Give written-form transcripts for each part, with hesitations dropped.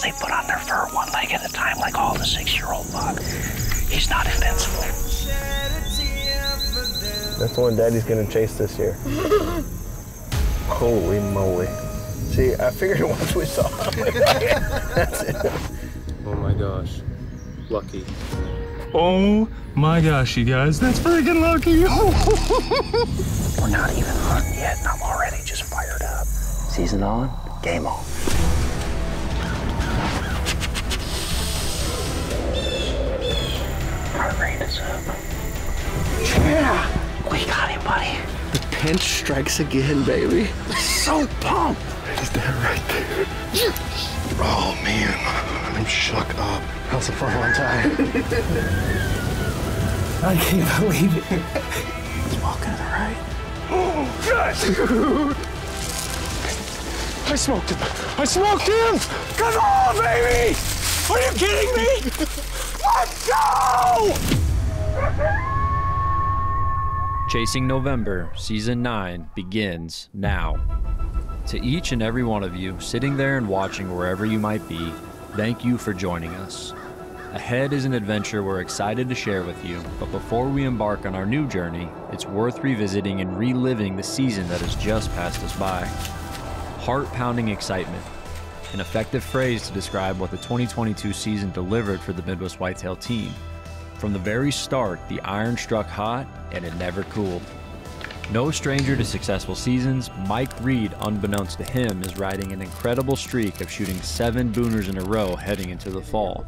they put on their fur one leg at a time like all the 6-year-old buck. He's not invincible. That's the one Daddy's gonna chase this year. Holy moly. See, I figured once we saw him, that's it. Oh my gosh. Lucky. Oh my gosh, you guys, that's freaking lucky. We're not even hunting yet, and I'm already just fired up. Season on, game on. Heart rate is up. Yeah! We got him, buddy. The pinch strikes again, baby. So pumped. He's dead right there. Oh man, I'm shook up. How's the front one tie? I can't believe it. He's walking to the right. Oh, God! I smoked him. I smoked him! Come on, baby! Are you kidding me? Let's go! Chasing November, Season 9 begins now. To each and every one of you, sitting there and watching wherever you might be, thank you for joining us. Ahead is an adventure we're excited to share with you, but before we embark on our new journey, it's worth revisiting and reliving the season that has just passed us by. Heart-pounding excitement, an effective phrase to describe what the 2022 season delivered for the Midwest Whitetail team. From the very start, the iron struck hot, and it never cooled. No stranger to successful seasons, Mike Reed, unbeknownst to him, is riding an incredible streak of shooting 7 booners in a row heading into the fall.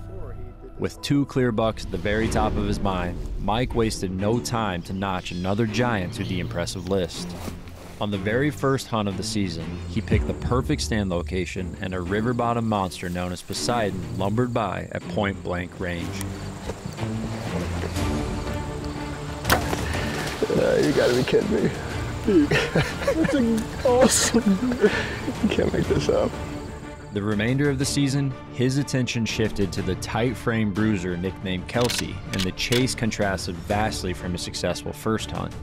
With 2 clear bucks at the very top of his mind, Mike wasted no time to notch another giant to the impressive list. On the very first hunt of the season, he picked the perfect stand location, and a river bottom monster known as Poseidon lumbered by at point blank range. You gotta be kidding me. That's awesome. You can't make this up. The remainder of the season, his attention shifted to the tight-frame bruiser nicknamed Kelsey, and the chase contrasted vastly from his successful first hunt.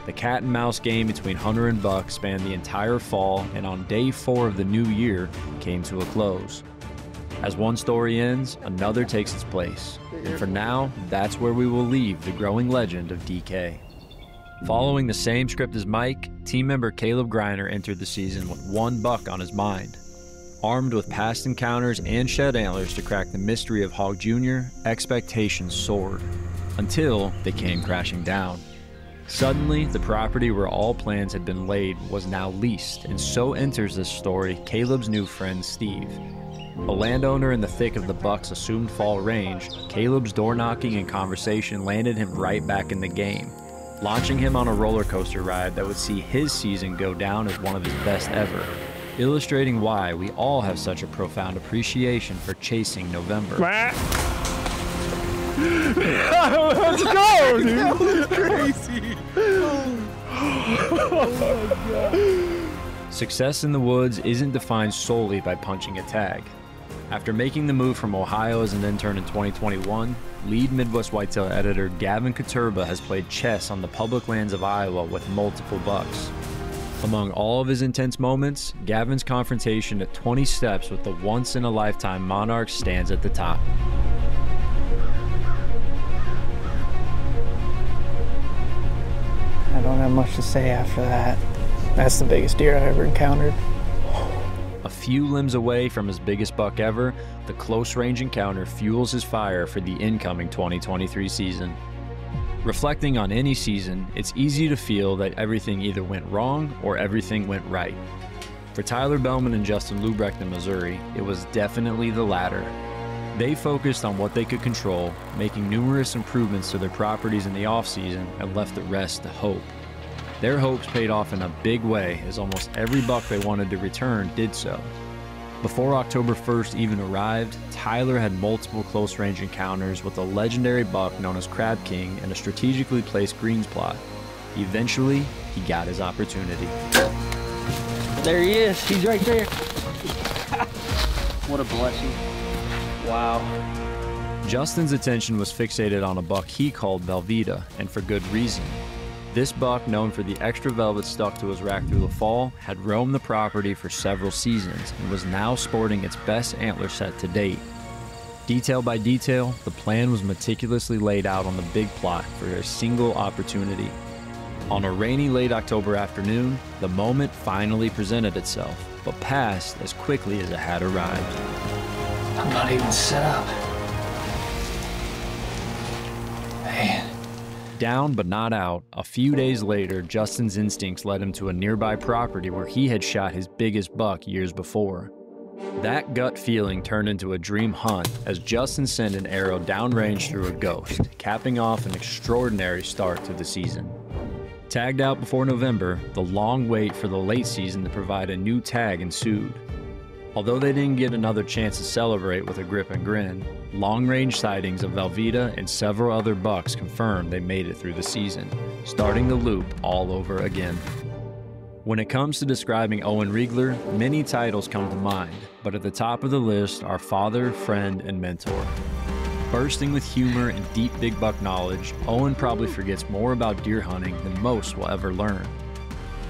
The cat-and-mouse game between hunter and buck spanned the entire fall, and on day 4 of the new year came to a close. As one story ends, another takes its place, and for now, that's where we will leave the growing legend of DK. Following the same script as Mike, team member Caleb Greiner entered the season with 1 buck on his mind. Armed with past encounters and shed antlers to crack the mystery of Hog Jr., expectations soared, until they came crashing down. Suddenly, the property where all plans had been laid was now leased, and so enters this story Caleb's new friend Steve. A landowner in the thick of the buck's assumed fall range, Caleb's door knocking and conversation landed him right back in the game, launching him on a roller coaster ride that would see his season go down as one of his best ever, illustrating why we all have such a profound appreciation for chasing November. Let's go, dude! That was crazy! Oh my God. Success in the woods isn't defined solely by punching a tag. After making the move from Ohio as an intern in 2021, lead Midwest Whitetail editor Gavin Katurba has played chess on the public lands of Iowa with multiple bucks. Among all of his intense moments, Gavin's confrontation at 20 steps with the once-in-a-lifetime monarch stands at the top. I don't have much to say after that. That's the biggest deer I've ever encountered. A few limbs away from his biggest buck ever, the close-range encounter fuels his fire for the incoming 2023 season. Reflecting on any season, it's easy to feel that everything either went wrong or everything went right. For Tyler Bellman and Justin Lubrecht in Missouri, it was definitely the latter. They focused on what they could control, making numerous improvements to their properties in the off-season, and left the rest to hope. Their hopes paid off in a big way, as almost every buck they wanted to return did so. Before October 1st even arrived, Tyler had multiple close-range encounters with a legendary buck known as Crab King in a strategically placed greens plot. Eventually, he got his opportunity. There he is. He's right there. What a blessing. Wow. Justin's attention was fixated on a buck he called Velveeta, and for good reason. This buck, known for the extra velvet stuck to his rack through the fall, had roamed the property for several seasons and was now sporting its best antler set to date. Detail by detail, the plan was meticulously laid out on the big plot for a single opportunity. On a rainy late October afternoon, the moment finally presented itself, but passed as quickly as it had arrived. I'm not even set up. Man. Down but not out, a few days later, Justin's instincts led him to a nearby property where he had shot his biggest buck years before. That gut feeling turned into a dream hunt as Justin sent an arrow downrange through a ghost, capping off an extraordinary start to the season. Tagged out before November, the long wait for the late season to provide a new tag ensued. Although they didn't get another chance to celebrate with a grip and grin, long-range sightings of Velveeta and several other bucks confirmed they made it through the season, starting the loop all over again. When it comes to describing Owen Riegler, many titles come to mind, but at the top of the list are father, friend, and mentor. Bursting with humor and deep big buck knowledge, Owen probably forgets more about deer hunting than most will ever learn.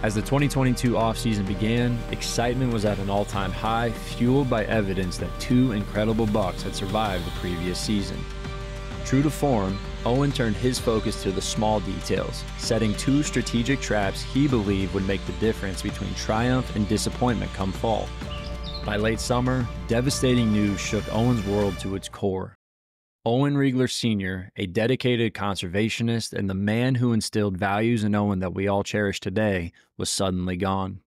As the 2022 offseason began, excitement was at an all-time high, fueled by evidence that two incredible bucks had survived the previous season. True to form, Owen turned his focus to the small details, setting two strategic traps he believed would make the difference between triumph and disappointment come fall. By late summer, devastating news shook Owen's world to its core. Owen Riegler Sr., a dedicated conservationist and the man who instilled values in Owen that we all cherish today, was suddenly gone.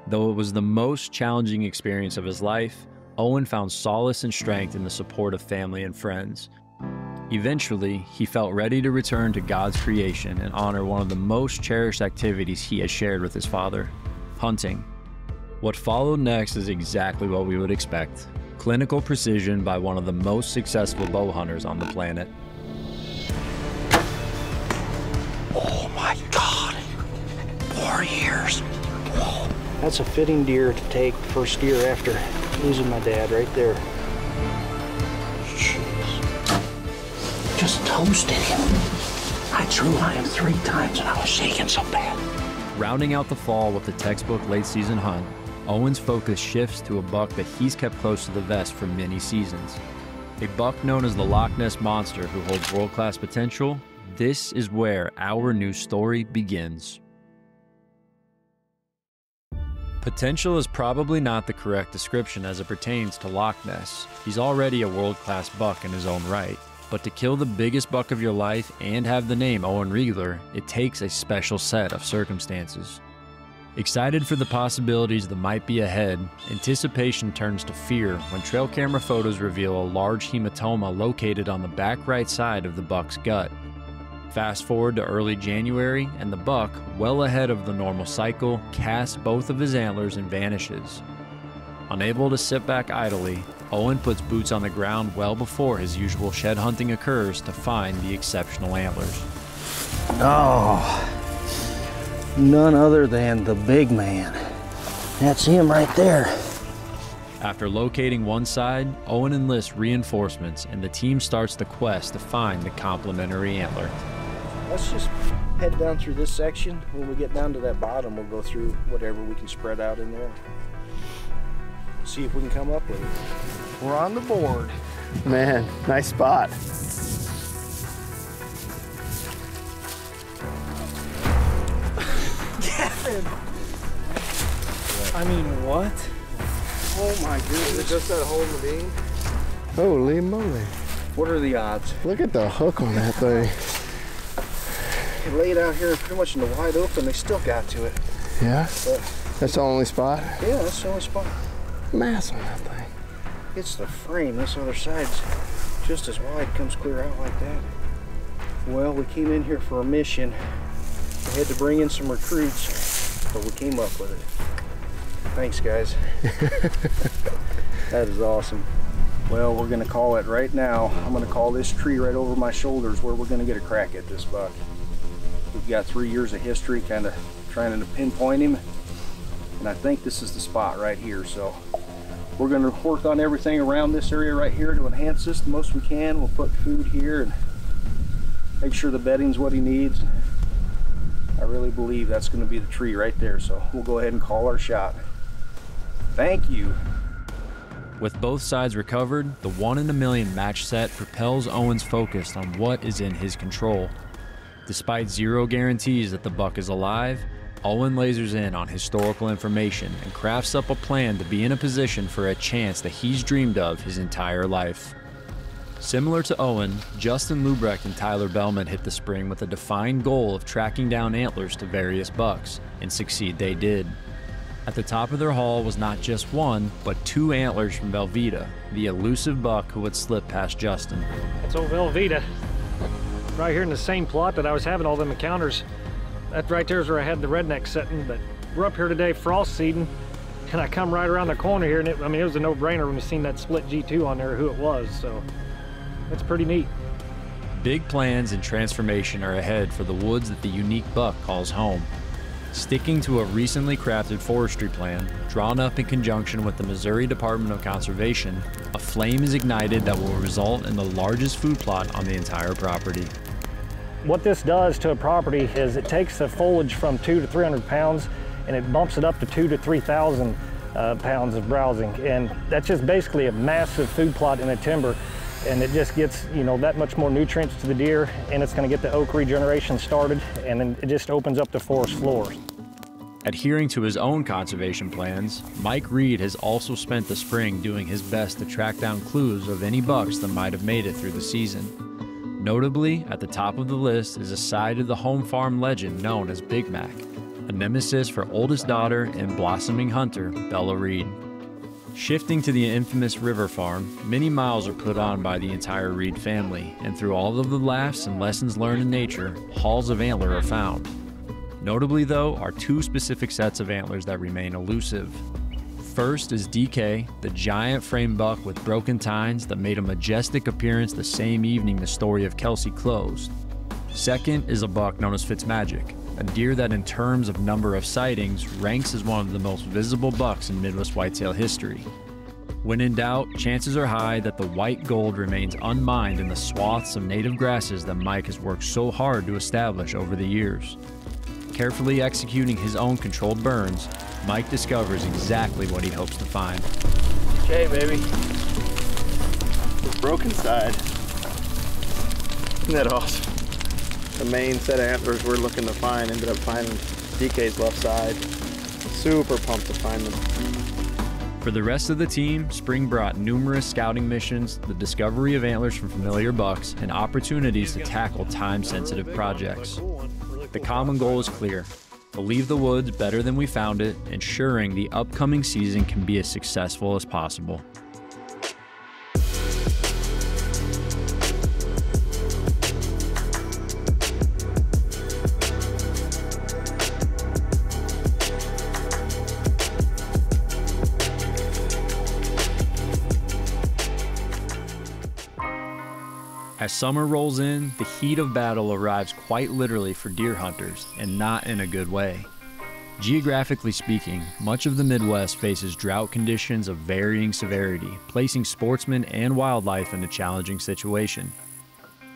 Though it was the most challenging experience of his life, Owen found solace and strength in the support of family and friends. Eventually, he felt ready to return to God's creation and honor one of the most cherished activities he has shared with his father: hunting. What followed next is exactly what we would expect. Clinical precision by one of the most successful bow hunters on the planet. Oh my God. 4 years. Whoa. That's a fitting deer to take first deer after losing my dad right there. Jeez. Just toasted him. I drew on him 3 times and I was shaking so bad. Rounding out the fall with the textbook late season hunt, Owen's focus shifts to a buck that he's kept close to the vest for many seasons. A buck known as the Loch Ness Monster who holds world-class potential. This is where our new story begins. Potential is probably not the correct description as it pertains to Loch Ness. He's already a world-class buck in his own right. But to kill the biggest buck of your life and have the name Owen Riegler, it takes a special set of circumstances. Excited for the possibilities that might be ahead, anticipation turns to fear when trail camera photos reveal a large hematoma located on the back right side of the buck's gut. Fast forward to early January, and the buck, well ahead of the normal cycle, casts both of his antlers and vanishes. Unable to sit back idly, Owen puts boots on the ground well before his usual shed hunting occurs to find the exceptional antlers. Oh, none other than the big man. That's him right there. After locating one side, Owen enlists reinforcements and the team starts the quest to find the complementary antler. Let's just head down through this section. When we get down to that bottom, we'll go through whatever we can spread out in there. See if we can come up with it. We're on the board. Man, nice spot. Kevin! I mean, what? Oh my goodness. Is it just that hole in the beam? Holy moly. What are the odds? Look at the hook on that thing. They laid out here pretty much in the wide open. They still got to it. Yeah? But, that's the only spot? yeah, that's the only spot. Mass on that thing. It's the frame. This other side's just as wide, comes clear out like that. Well, we came in here for a mission. We had to bring in some recruits, but we came up with it. Thanks, guys. That is awesome. Well, we're gonna call it right now. I'm gonna call this tree right over my shoulders where we're gonna get a crack at this buck. We've got 3 years of history, kind of trying to pinpoint him. And I think this is the spot right here. So we're gonna work on everything around this area right here to enhance this the most we can. We'll put food here and make sure the bedding's what he needs. I really believe that's going to be the tree right there, so we'll go ahead and call our shot. Thank you. With both sides recovered, the 1 in a million match set propels Owen's focus on what is in his control. Despite zero guarantees that the buck is alive, Owen lasers in on historical information and crafts up a plan to be in a position for a chance that he's dreamed of his entire life. Similar to Owen, Justin Lubrecht and Tyler Bellman hit the spring with a defined goal of tracking down antlers to various bucks, and succeed they did. At the top of their haul was not just one, but 2 antlers from Velveeta, the elusive buck who would slip past Justin. That's old Velveeta, right here in the same plot that I was having all them encounters. That right there is where I had the redneck setting, but we're up here today frost seeding, and I come right around the corner here, and it was a no-brainer when we seen that split G2 on there, who it was, so it's pretty neat. Big plans and transformation are ahead for the woods that the unique buck calls home. Sticking to a recently crafted forestry plan, drawn up in conjunction with the Missouri Department of Conservation, a flame is ignited that will result in the largest food plot on the entire property. What this does to a property is it takes the foliage from 200 to 300 pounds and it bumps it up to 2,000 to 3,000 pounds of browsing. And that's just basically a massive food plot in the timber. And it just gets, that much more nutrients to the deer, and it's going to get the oak regeneration started, and then it just opens up the forest floors. Adhering to his own conservation plans, Mike Reed has also spent the spring doing his best to track down clues of any bucks that might have made it through the season. Notably, at the top of the list is a side of the home farm legend known as Big Mac, a nemesis for oldest daughter and blossoming hunter Bella Reed. Shifting to the infamous River Farm, many miles are put on by the entire Reed family, and through all of the laughs and lessons learned in nature, hauls of antler are found. Notably though, are 2 specific sets of antlers that remain elusive. First is DK, the giant frame buck with broken tines that made a majestic appearance the same evening the story of Kelsey closed. Second is a buck known as Fitzmagic, a deer that in terms of number of sightings ranks as one of the most visible bucks in Midwest whitetail history. When in doubt, chances are high that the white gold remains unmined in the swaths of native grasses that Mike has worked so hard to establish over the years. Carefully executing his own controlled burns, Mike discovers exactly what he hopes to find. Okay, baby. The broken side. Isn't that awesome? The main set of antlers we're looking to find ended up finding DK's left side. Super pumped to find them. For the rest of the team, spring brought numerous scouting missions, the discovery of antlers from familiar bucks, and opportunities to tackle time-sensitive projects. The common goal is clear: to leave the woods better than we found it, ensuring the upcoming season can be as successful as possible. As summer rolls in, the heat of battle arrives quite literally for deer hunters, and not in a good way. Geographically speaking, much of the Midwest faces drought conditions of varying severity, placing sportsmen and wildlife in a challenging situation.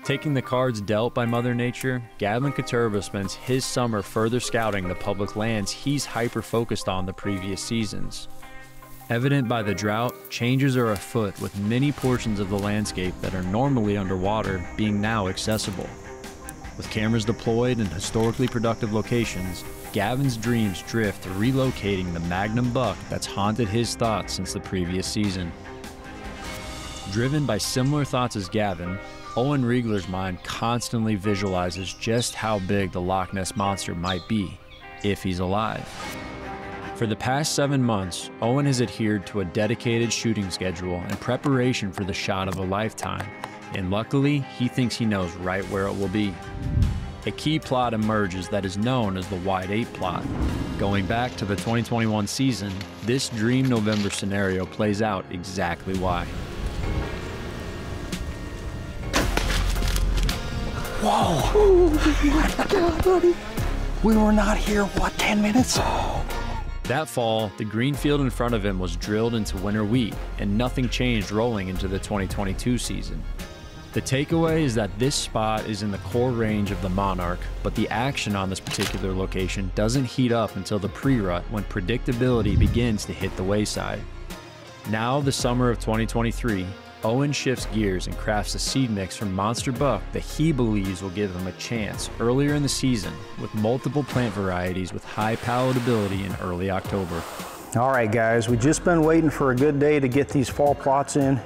Taking the cards dealt by Mother Nature, Gavin Katurba spends his summer further scouting the public lands he's hyper-focused on the previous seasons. Evident by the drought, changes are afoot with many portions of the landscape that are normally underwater being now accessible. With cameras deployed in historically productive locations, Gavin's dreams drift to relocating the magnum buck that's haunted his thoughts since the previous season. Driven by similar thoughts as Gavin, Owen Riegler's mind constantly visualizes just how big the Loch Ness Monster might be, if he's alive. For the past 7 months, Owen has adhered to a dedicated shooting schedule in preparation for the shot of a lifetime, and luckily, he thinks he knows right where it will be. A key plot emerges that is known as the Wide 8 plot. Going back to the 2021 season, this dream November scenario plays out exactly why. Whoa! Oh my God, buddy! We were not here, what, 10 minutes? That fall, the green field in front of him was drilled into winter wheat, and nothing changed rolling into the 2022 season. The takeaway is that this spot is in the core range of the Monarch, but the action on this particular location doesn't heat up until the pre-rut when predictability begins to hit the wayside. Now, the summer of 2023, Owen shifts gears and crafts a seed mix from Monster Buck that he believes will give him a chance earlier in the season with multiple plant varieties with high palatability in early October. All right, guys, we've just been waiting for a good day to get these fall plots in.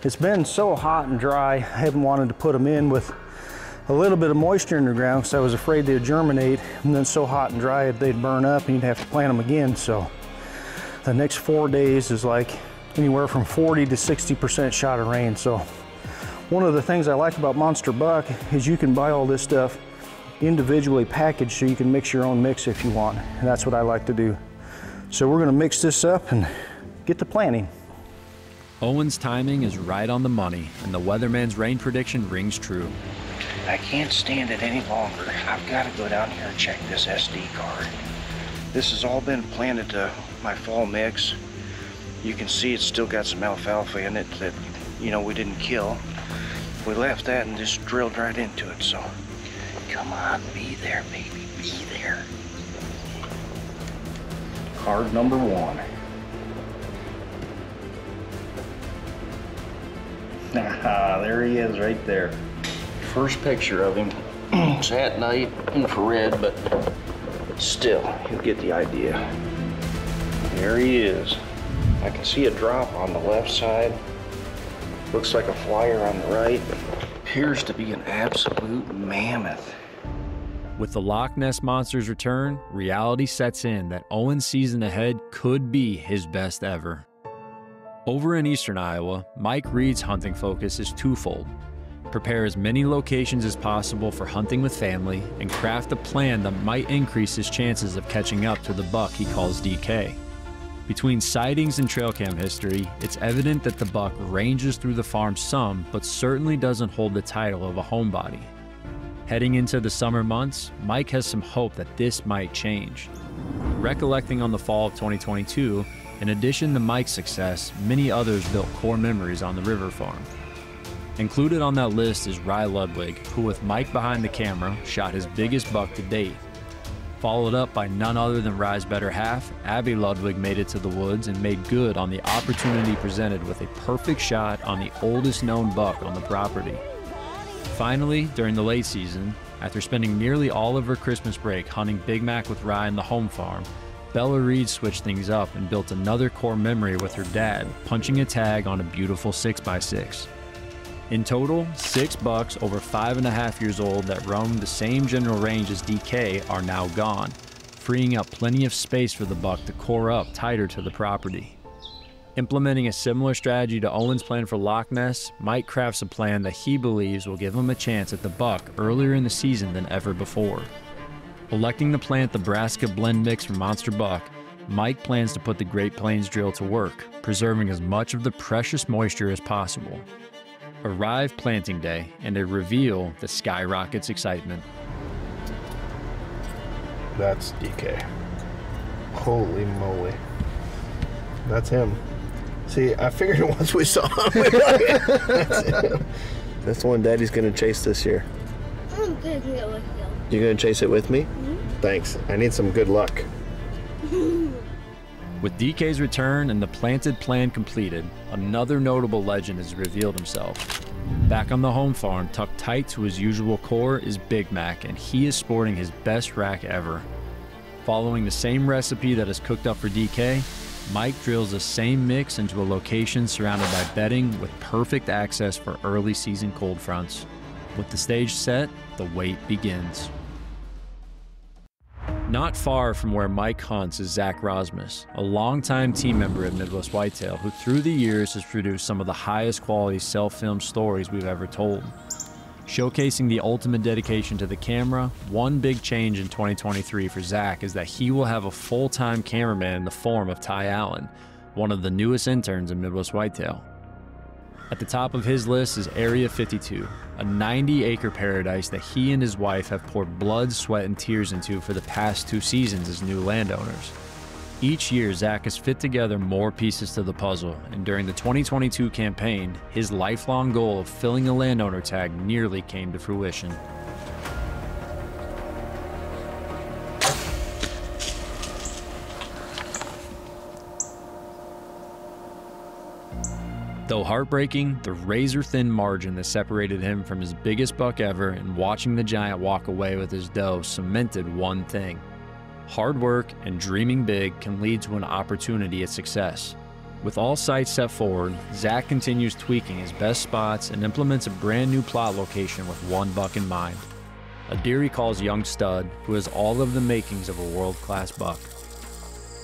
It's been so hot and dry, I haven't wanted to put them in with a little bit of moisture in the ground because I was afraid they'd germinate, and then so hot and dry they'd burn up and you'd have to plant them again. So the next 4 days is like anywhere from 40 to 60% shot of rain. So one of the things I like about Monster Buck is you can buy all this stuff individually packaged so you can mix your own mix if you want, and that's what I like to do. So we're gonna mix this up and get to planting. Owen's timing is right on the money, and the weatherman's rain prediction rings true. I can't stand it any longer. I've got to go down here and check this SD card. This has all been planted to my fall mix. You can see it's still got some alfalfa in it that, you know, we didn't kill. We left that and just drilled right into it, so come on, be there, baby, be there. Card number 1. Ah, there he is right there. First picture of him. It's at night, infrared, but still, you'll get the idea. There he is. I can see a drop on the left side. Looks like a flyer on the right. Appears to be an absolute mammoth. With the Loch Ness Monster's return, reality sets in that Owen's season ahead could be his best ever. Over in eastern Iowa, Mike Reed's hunting focus is twofold. Prepare as many locations as possible for hunting with family and craft a plan that might increase his chances of catching up to the buck he calls DK. Between sightings and trail cam history, it's evident that the buck ranges through the farm some, but certainly doesn't hold the title of a homebody. Heading into the summer months, Mike has some hope that this might change. Recollecting on the fall of 2022, in addition to Mike's success, many others built core memories on the river farm. Included on that list is Rye Ludwig, who with Mike behind the camera, shot his biggest buck to date. Followed up by none other than Rye's better half, Abby Ludwig made it to the woods and made good on the opportunity presented with a perfect shot on the oldest known buck on the property. Finally, during the late season, after spending nearly all of her Christmas break hunting Big Mac with Rye in the home farm, Bella Reed switched things up and built another core memory with her dad, punching a tag on a beautiful 6x6. In total, 6 bucks over 5.5 years old that roamed the same general range as DK are now gone, freeing up plenty of space for the buck to core up tighter to the property. Implementing a similar strategy to Owen's plan for Loch Ness, Mike crafts a plan that he believes will give him a chance at the buck earlier in the season than ever before. Electing to plant the Nebraska blend mix from Monster Buck, Mike plans to put the Great Plains drill to work, preserving as much of the precious moisture as possible. Arrive planting day, and a reveal that skyrockets excitement. That's DK. Holy moly. That's him. See, I figured it once we saw him. That's him. That's the one Daddy's going to chase this year. I'm going to get with you. You're going to chase it with me? Mm-hmm. Thanks. I need some good luck. With DK's return and the planted plan completed, another notable legend has revealed himself. Back on the home farm, tucked tight to his usual core, is Big Mac, and he is sporting his best rack ever. Following the same recipe that is cooked up for DK, Mike drills the same mix into a location surrounded by bedding with perfect access for early season cold fronts. With the stage set, the wait begins. Not far from where Mike hunts is Zach Rosmus, a longtime team member at Midwest Whitetail who through the years has produced some of the highest quality self-filmed stories we've ever told. Showcasing the ultimate dedication to the camera, one big change in 2023 for Zach is that he will have a full-time cameraman in the form of Ty Allen, one of the newest interns in Midwest Whitetail. At the top of his list is Area 52, a 90-acre paradise that he and his wife have poured blood, sweat, and tears into for the past 2 seasons as new landowners. Each year, Zach has fit together more pieces to the puzzle, and during the 2022 campaign, his lifelong goal of filling a landowner tag nearly came to fruition. Though heartbreaking, the razor-thin margin that separated him from his biggest buck ever and watching the giant walk away with his doe cemented one thing. Hard work and dreaming big can lead to an opportunity at success. With all sights set forward, Zach continues tweaking his best spots and implements a brand new plot location with one buck in mind. A deer he calls Young Stud, who has all of the makings of a world-class buck.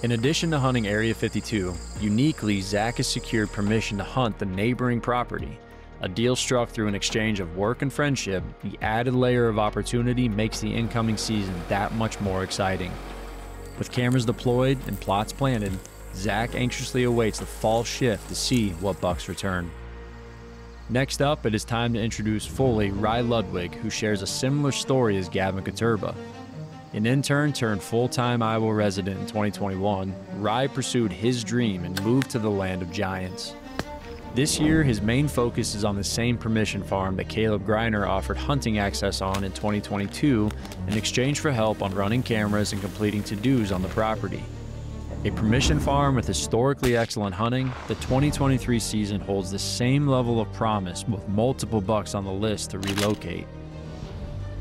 In addition to hunting Area 52, uniquely, Zach has secured permission to hunt the neighboring property. A deal struck through an exchange of work and friendship, the added layer of opportunity makes the incoming season that much more exciting. With cameras deployed and plots planted, Zach anxiously awaits the fall shift to see what bucks return. Next up, it is time to introduce fully Rye Ludwig, who shares a similar story as Gavin Katurba. An intern turned full-time Iowa resident in 2021, Rye pursued his dream and moved to the land of giants. This year, his main focus is on the same permission farm that Caleb Greiner offered hunting access on in 2022 in exchange for help on running cameras and completing to-dos on the property. A permission farm with historically excellent hunting, the 2023 season holds the same level of promise with multiple bucks on the list to relocate.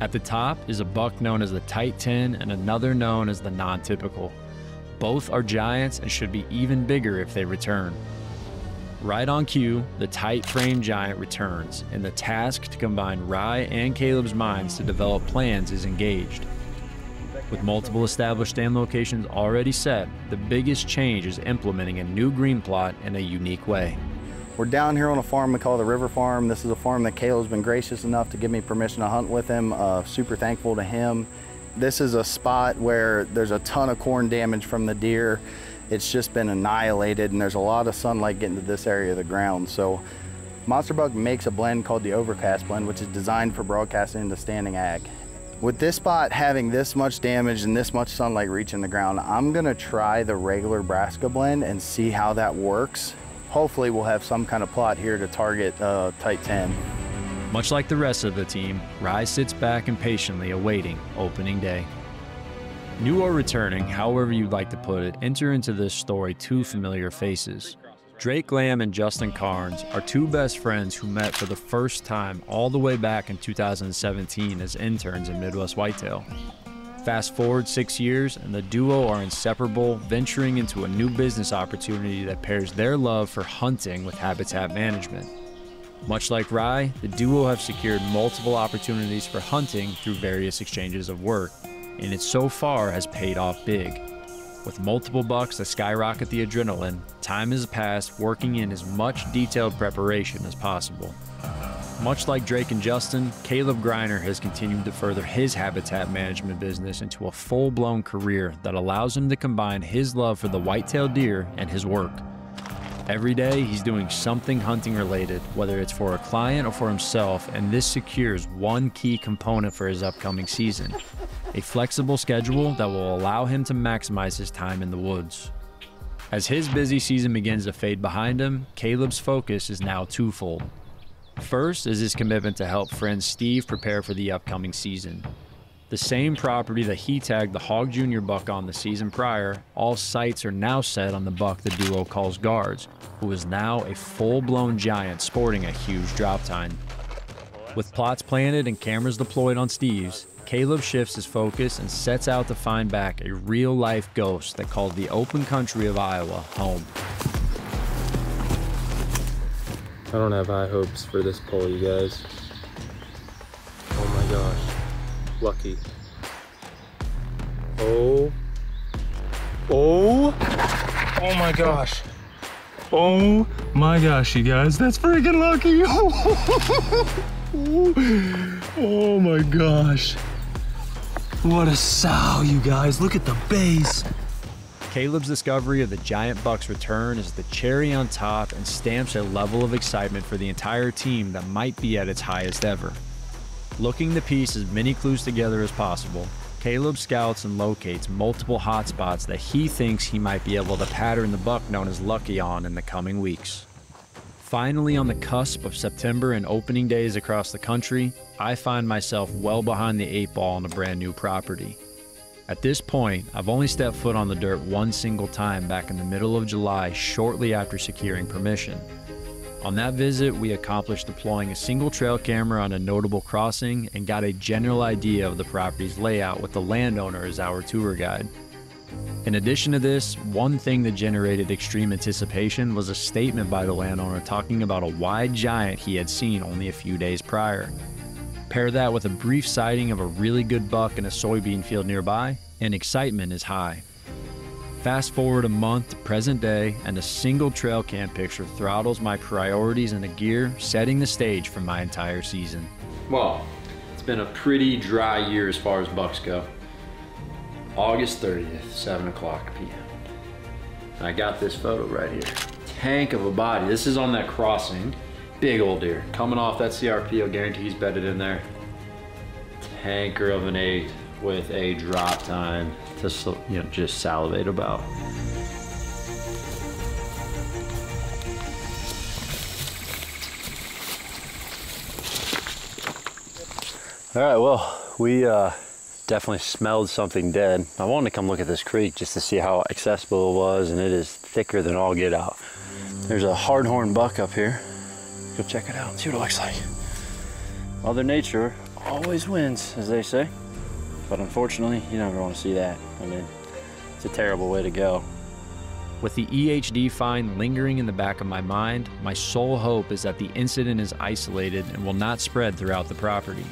At the top is a buck known as the Tight 10 and another known as the Non-Typical. Both are giants and should be even bigger if they return. Right on cue, the tight frame giant returns, and the task to combine Rye and Caleb's minds to develop plans is engaged. With multiple established stand locations already set, the biggest change is implementing a new green plot in a unique way. We're down here on a farm we call the River Farm. This is a farm that Caleb's been gracious enough to give me permission to hunt with him. Super thankful to him. This is a spot where there's a ton of corn damage from the deer. It's just been annihilated, and there's a lot of sunlight getting to this area of the ground. So Monster Buck makes a blend called the Overcast blend, which is designed for broadcasting into standing ag. With this spot having this much damage and this much sunlight reaching the ground, I'm gonna try the regular Brassica blend and see how that works. Hopefully we'll have some kind of plot here to target Tight 10. Much like the rest of the team, Rye sits back impatiently awaiting opening day. New or returning, however you'd like to put it, enter into this story two familiar faces. Drake Lamb and Justin Carnes are two best friends who met for the first time all the way back in 2017 as interns in Midwest Whitetail. Fast forward 6 years, and the duo are inseparable, venturing into a new business opportunity that pairs their love for hunting with habitat management. Much like Rye, the duo have secured multiple opportunities for hunting through various exchanges of work, and it so far has paid off big. With multiple bucks that skyrocket the adrenaline, time has passed working in as much detailed preparation as possible. Much like Drake and Justin, Caleb Greiner has continued to further his habitat management business into a full-blown career that allows him to combine his love for the whitetail deer and his work. Every day, he's doing something hunting related, whether it's for a client or for himself, and this secures one key component for his upcoming season: a flexible schedule that will allow him to maximize his time in the woods. As his busy season begins to fade behind him, Caleb's focus is now twofold. First is his commitment to help friend Steve prepare for the upcoming season. The same property that he tagged the Hog Jr. buck on the season prior, all sights are now set on the buck the duo calls Guards, who is now a full-blown giant sporting a huge drop tine. With plots planted and cameras deployed on Steve's, Caleb shifts his focus and sets out to find back a real-life ghost that called the open country of Iowa home. I don't have high hopes for this pull, you guys. Oh my gosh. Lucky. Oh my gosh. Oh my gosh, you guys, that's freaking lucky. Oh my gosh. What a sow, you guys. Look at the base. Caleb's discovery of the giant buck's return is the cherry on top and stamps a level of excitement for the entire team that might be at its highest ever. Looking to piece as many clues together as possible, Caleb scouts and locates multiple hotspots that he thinks he might be able to pattern the buck known as Lucky on in the coming weeks. Finally, on the cusp of September and opening days across the country, I find myself well behind the 8 ball on a brand new property. At this point, I've only stepped foot on the dirt one single time back in the middle of July, shortly after securing permission. On that visit, we accomplished deploying a single trail camera on a notable crossing and got a general idea of the property's layout with the landowner as our tour guide. In addition to this, one thing that generated extreme anticipation was a statement by the landowner talking about a wide giant he had seen only a few days prior. Pair that with a brief sighting of a really good buck in a soybean field nearby, and excitement is high. Fast forward a month to present day, and a single trail cam picture throttles my priorities in the gear, setting the stage for my entire season. Well, it's been a pretty dry year as far as bucks go. August 30th, 7 o'clock p.m. I got this photo right here. Tank of a body. This is on that crossing. Big old deer. Coming off that CRP, I'll guarantee he's bedded in there. Tanker of an 8 with a drop time to, just salivate about. All right, well, we definitely smelled something dead. I wanted to come look at this creek just to see how accessible it was, and it is thicker than all get out. There's a hardhorn buck up here. Go check it out and see what it looks like. Mother Nature always wins, as they say. But unfortunately, you never want to see that. I mean, it's a terrible way to go. With the EHD find lingering in the back of my mind, my sole hope is that the incident is isolated and will not spread throughout the property.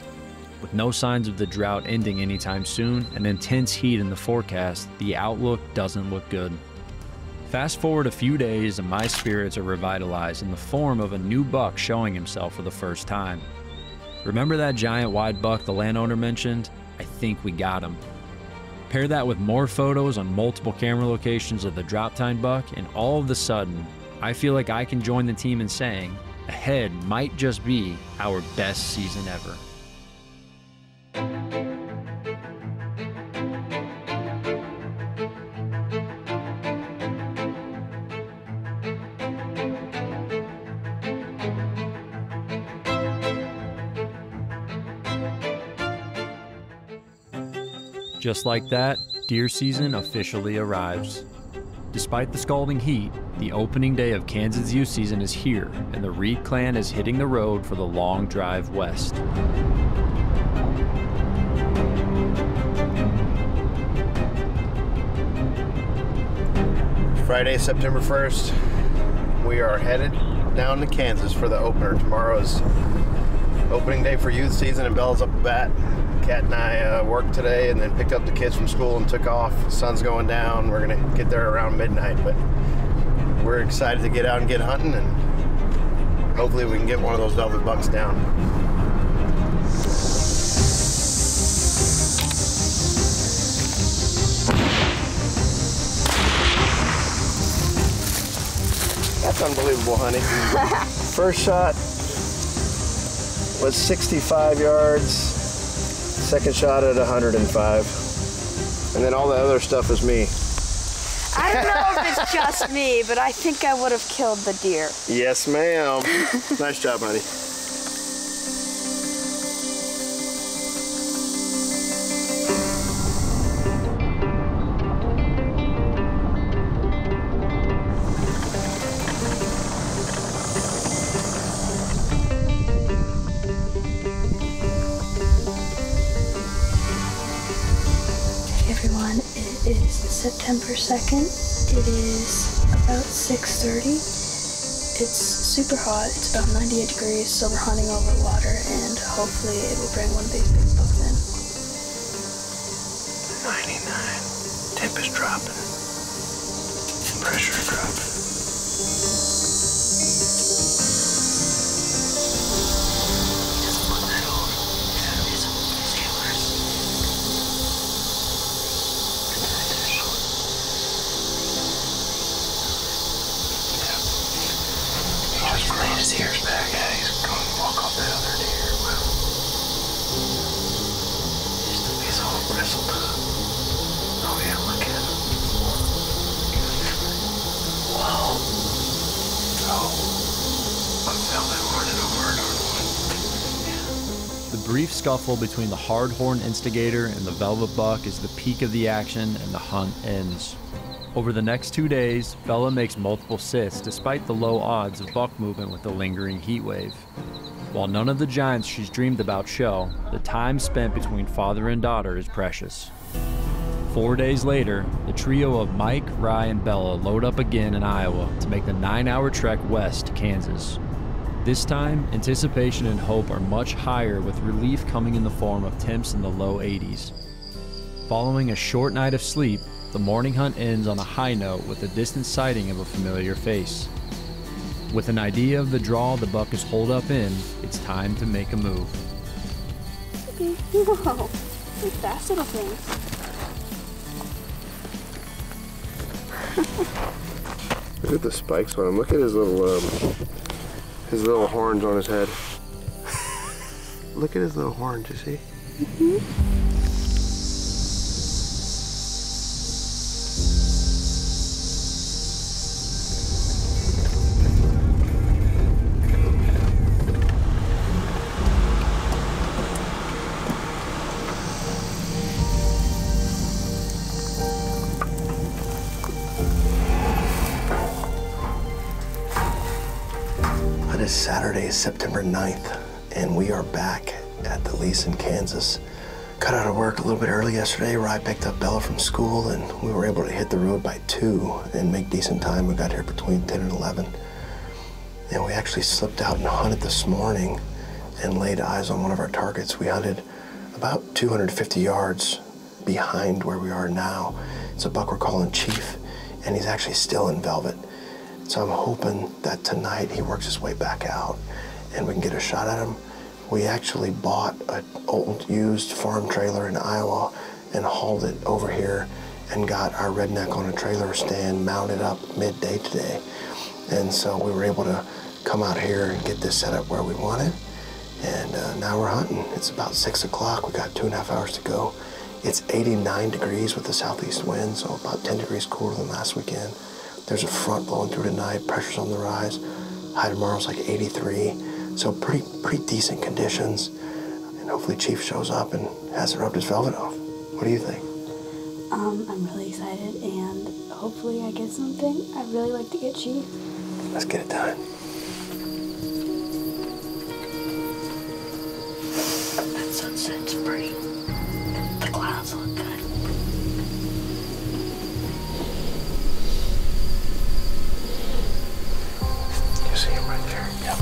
With no signs of the drought ending anytime soon and intense heat in the forecast, the outlook doesn't look good. Fast forward a few days and my spirits are revitalized in the form of a new buck showing himself for the first time. Remember that giant wide buck the landowner mentioned? I think we got him. Pair that with more photos on multiple camera locations of the drop time buck, and all of a sudden, I feel like I can join the team in saying, ahead might just be our best season ever. Just like that, deer season officially arrives. Despite the scalding heat, the opening day of Kansas youth season is here, and the Reed clan is hitting the road for the long drive west. Friday, September 1st, we are headed down to Kansas for the opener. Tomorrow is opening day for youth season, and Bella's up the bat. Kat and I worked today and then picked up the kids from school and took off. The sun's going down. We're gonna get there around midnight, but we're excited to get out and get hunting, and hopefully we can get one of those velvet bucks down. That's unbelievable, honey. First shot was 65 yards. Second shot at 105. And then all the other stuff is me. I don't know if it's just me, but I think I would have killed the deer. Yes, ma'am. Nice job, honey. Everyone, it is September 2nd. It is about 6:30. It's super hot. It's about 98 degrees, so we're hunting over water, and hopefully it will bring one of these big bucks in. 99. Temp is dropping. Pressure is dropping. His ears back, yeah, he's going to walk off that other deer. Wow. He's all bristled up. The brief scuffle between the hard-horn instigator and the velvet buck is the peak of the action, and the hunt ends. Over the next 2 days, Bella makes multiple sits despite the low odds of buck movement with the lingering heat wave. While none of the giants she's dreamed about show, the time spent between father and daughter is precious. 4 days later, the trio of Mike, Rye, and Bella load up again in Iowa to make the 9-hour trek west to Kansas. This time, anticipation and hope are much higher, with relief coming in the form of temps in the low 80s. Following a short night of sleep, the morning hunt ends on a high note with a distant sighting of a familiar face. With an idea of the draw the buck is holed up in, it's time to make a move. Whoa, they're fast little things. Look at the spikes on him. Look at his little horns on his head. Look at his little horns, you see? It is Saturday, September 9th, and we are back at the lease in Kansas. Got out of work a little bit early yesterday. Rye picked up Bella from school, and we were able to hit the road by 2 and make decent time. We got here between 10 and 11. And we actually slipped out and hunted this morning and laid eyes on one of our targets. We hunted about 250 yards behind where we are now. It's a buck we're calling Chief, and he's actually still in velvet. So I'm hoping that tonight he works his way back out and we can get a shot at him. We actually bought an old used farm trailer in Iowa and hauled it over here and got our redneck on a trailer stand mounted up midday today. And so we were able to come out here and get this set up where we want it. And now we're hunting. It's about 6 o'clock. We got 2.5 hours to go. It's 89 degrees with the southeast wind, so about 10 degrees cooler than last weekend. There's a front blowing through tonight, pressure's on the rise. High tomorrow's like 83, so pretty decent conditions. And hopefully Chief shows up and hasn't rubbed his velvet off. What do you think? I'm really excited, and hopefully I get something. I'd really like to get Chief. Let's get it done. That sunset's pretty. The clouds look good. You see him right there? Yep.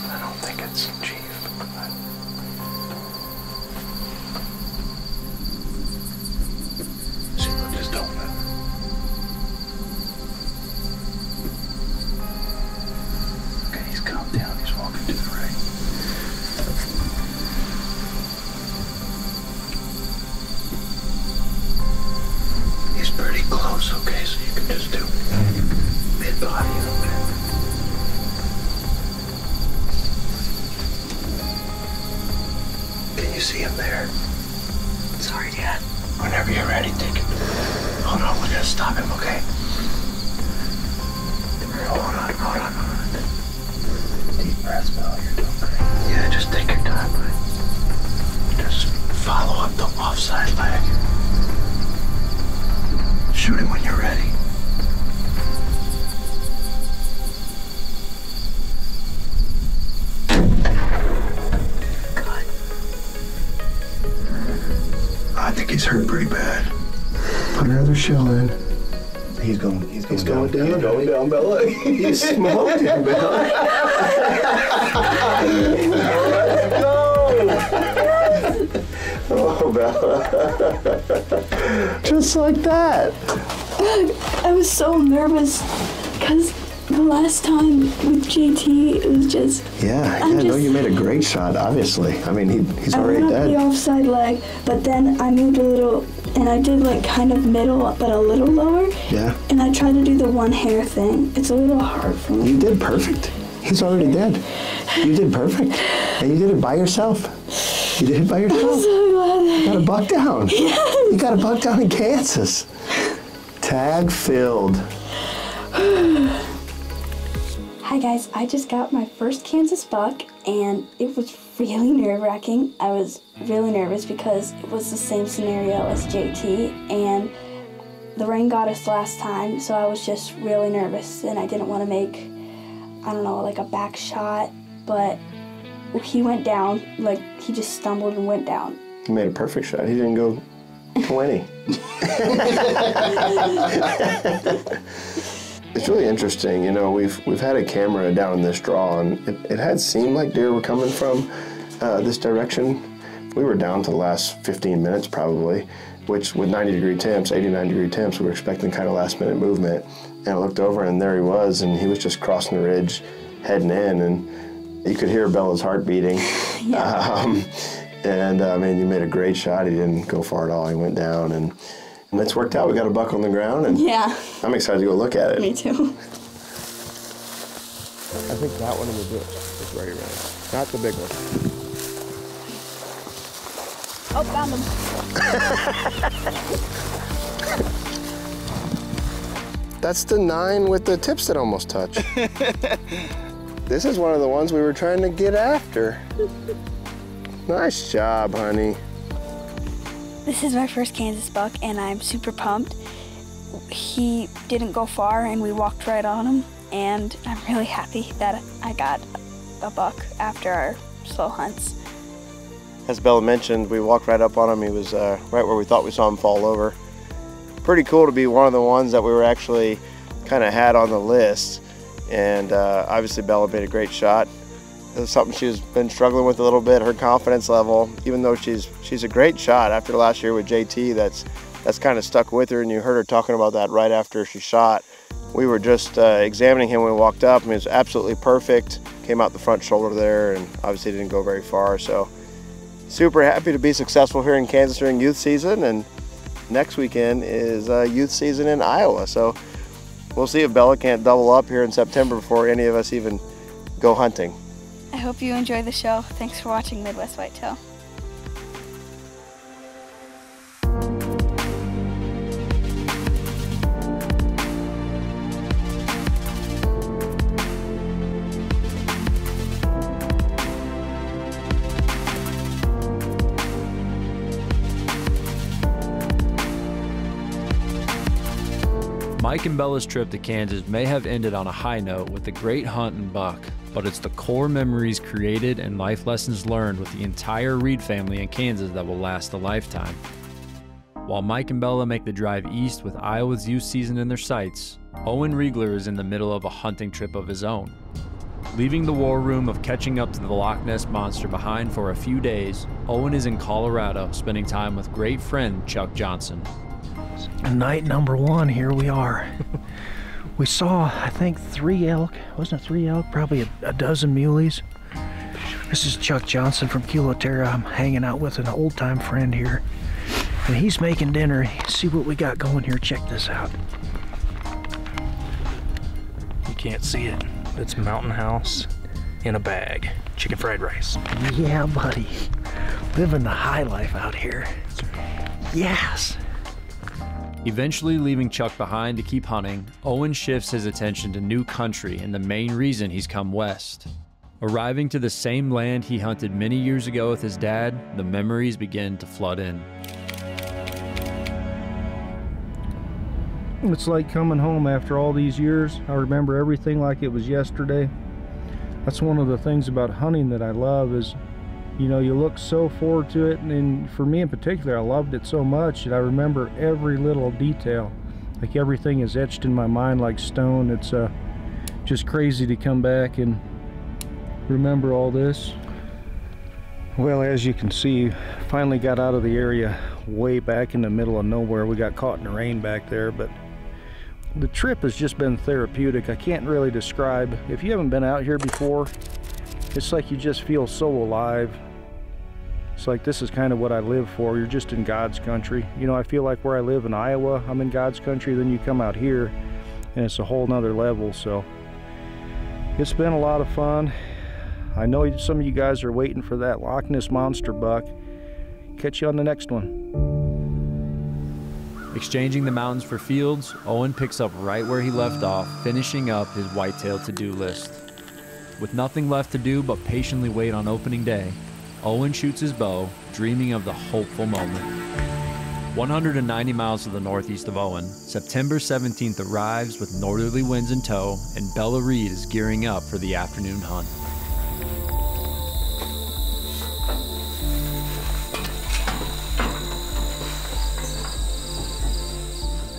I don't think it's Chief, but see, look, just open it. Okay, he's calmed down. He's walking to the right. He's pretty close, okay, so you can just do mid-body, okay? Can you see him there? Sorry, Dad. Whenever you're ready, take it. Hold on, we're gonna stop him, okay? Hold on. Deep breaths, Bella, you're doing great. Yeah, just take your time, right? Just follow up the offside leg. Shoot him when you're ready. Good. I think he's hurt pretty bad. Put another shell in. He's going down. He's going down, Bella. You smoked him, Bella. Let's go! Oh, Bella. Just like that. I was so nervous because the last time with JT, it was just... Yeah, no, you made a great shot, obviously. I mean, he's already dead. I went up the offside leg, but then I moved a little, and I did like kind of middle, but a little lower. Yeah. And I tried to do the one hair thing. It's a little hard for me. You did perfect. He's already dead. You did perfect. And you did it by yourself. You did it by yourself. I'm so glad. You got a buck down. Yes. You got a buck down in Kansas. Tag filled. Hi guys, I just got my first Kansas buck and it was really nerve-wracking. I was really nervous because it was the same scenario as JT and the rain got us last time, so I was just really nervous and I didn't want to make, I don't know, like a back shot, but he went down, like he just stumbled and went down. He made a perfect shot. He didn't go 20. It's really interesting, you know, we've had a camera down in this draw and it had seemed like deer were coming from this direction. We were down to the last 15 minutes probably, which with 90-degree temps, 89-degree temps, we were expecting kind of last-minute movement. And I looked over and there he was, and he was just crossing the ridge, heading in, and you could hear Bella's heart beating. Yeah. I mean, you made a great shot. He didn't go far at all. He went down, and it's worked out. We got a buck on the ground, and yeah, I'm excited to go look at it. Me too. I think that one in the ditch is where he ran. Not the big one. Oh, found him. That's the 9 with the tips that almost touch. This is one of the ones we were trying to get after. Nice job, honey. This is my first Kansas buck and I'm super pumped. He didn't go far and we walked right on him, and I'm really happy that I got a buck after our slow hunts. As Bella mentioned, we walked right up on him. He was right where we thought we saw him fall over. Pretty cool to be one of the ones that we were actually kind of had on the list. And obviously Bella made a great shot. It was something she's been struggling with a little bit, her confidence level, even though she's a great shot. After last year with JT, that's kind of stuck with her, and you heard her talking about that right after she shot. We were just examining him when we walked up, and he was absolutely perfect. Came out the front shoulder there, and obviously didn't go very far. So super happy to be successful here in Kansas during youth season, and next weekend is youth season in Iowa. So we'll see if Bella can't double up here in September before any of us even go hunting. I hope you enjoy the show. Thanks for watching Midwest Whitetail. Mike and Bella's trip to Kansas may have ended on a high note with a great hunt and buck, but it's the core memories created and life lessons learned with the entire Reed family in Kansas that will last a lifetime. While Mike and Bella make the drive east with Iowa's youth season in their sights, Owen Riegler is in the middle of a hunting trip of his own. Leaving the war room of catching up to the Loch Ness Monster behind for a few days, Owen is in Colorado spending time with great friend Chuck Johnson. Night number 1, here we are. We saw, I think, 3 elk. Wasn't it 3 elk? Probably a dozen muleys. This is Chuck Johnson from Kilo Terra. I'm hanging out with an old-time friend here. And he's making dinner. See what we got going here. Check this out. You can't see it. It's Mountain House in a bag. Chicken fried rice. Yeah, buddy. Living the high life out here. Yes. Eventually leaving Chuck behind to keep hunting, Owen shifts his attention to new country and the main reason he's come west. Arriving to the same land he hunted many years ago with his dad, the memories begin to flood in. It's like coming home after all these years. I remember everything like it was yesterday. That's one of the things about hunting that I love is, you know, you look so forward to it, and for me in particular, I loved it so much that I remember every little detail. Like everything is etched in my mind like stone. It's just crazy to come back and remember all this. Well, as you can see, finally got out of the area way back in the middle of nowhere. We got caught in the rain back there, but the trip has just been therapeutic. I can't really describe. If you haven't been out here before, it's like you just feel so alive. It's like this is kind of what I live for. You're just in God's country. You know, I feel like where I live in Iowa, I'm in God's country. Then you come out here and it's a whole nother level. So it's been a lot of fun. I know some of you guys are waiting for that Loch Ness Monster buck. Catch you on the next one. Exchanging the mountains for fields, Owen picks up right where he left off, finishing up his whitetail to-do list. With nothing left to do but patiently wait on opening day, Owen shoots his bow, dreaming of the hopeful moment. 190 miles to the northeast of Owen, September 17th arrives with northerly winds in tow, and Bella Reed is gearing up for the afternoon hunt.